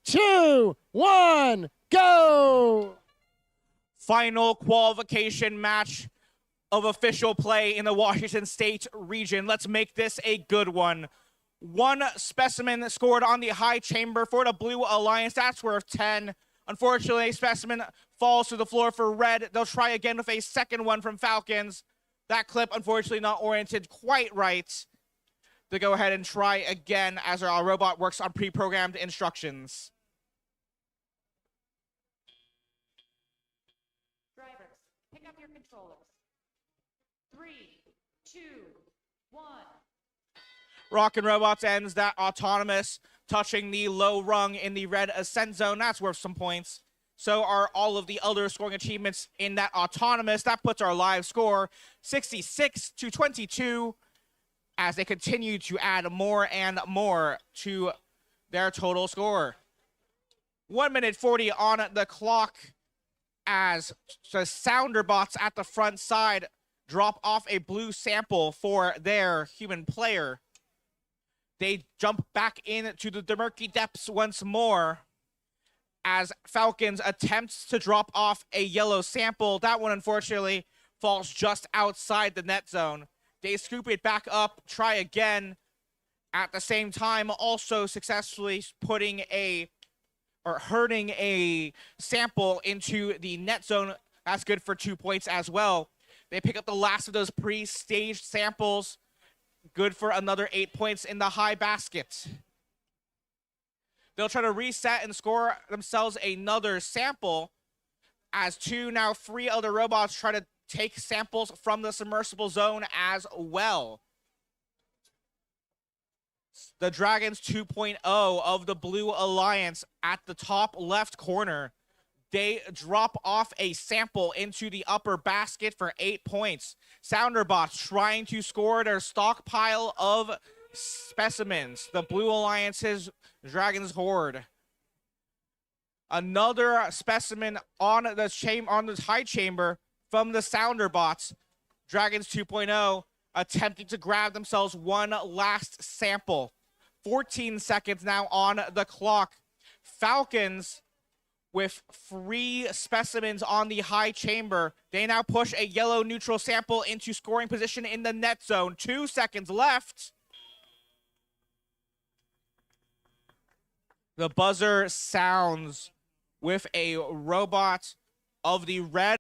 2, 1, go! Final qualification match of official play in the Washington State region. Let's make this a good one. One specimen scored on the high chamber for the Blue Alliance. That's worth 10. Unfortunately, specimen falls to the floor for red. They'll try again with a second one from Falcons. That clip, unfortunately, not oriented quite right. To go ahead and try again as our robot works on pre-programmed instructions. Drivers, pick up your controllers. 3, 2, 1. Rockin' Robots ends that autonomous, touching the low rung in the red ascent zone. That's worth some points. So are all of the other scoring achievements in that autonomous. That puts our live score 66-22 as they continue to add more and more to their total score. 1 minute 40 on the clock as the sounder bots at the front side drop off a blue sample for their human player. They jump back into the murky depths once more as Falcons attempts to drop off a yellow sample. That one, unfortunately, falls just outside the net zone. They scoop it back up, try again. At the same time, also successfully hurting a sample into the net zone. That's good for 2 points as well. They pick up the last of those pre-staged samples. Good for another 8 points in the high basket. They'll try to reset and score themselves another sample as now 3 other robots try to take samples from the submersible zone as well. The Dragons 2.0 of the Blue Alliance at the top left corner. They drop off a sample into the upper basket for 8 points. Sounderbots trying to score their stockpile of specimens. The Blue Alliance's Dragons Horde. Another specimen on the high chamber from the Sounderbots. Dragons 2.0 attempting to grab themselves one last sample. 14 seconds now on the clock. Falcons with 3 specimens on the high chamber. They now push a yellow neutral sample into scoring position in the net zone. 2 seconds left. The buzzer sounds with a robot of the red.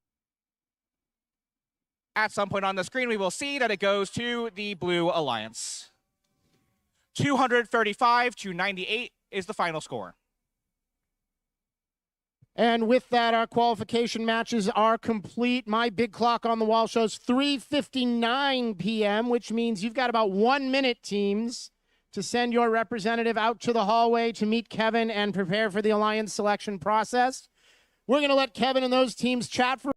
At some point on the screen, we will see that it goes to the Blue Alliance. 235-98 is the final score. And with that, our qualification matches are complete. My big clock on the wall shows 3:59 p.m., which means you've got about 1 minute, teams, to send your representative out to the hallway to meet Kevin and prepare for the Alliance selection process. We're going to let Kevin and those teams chat for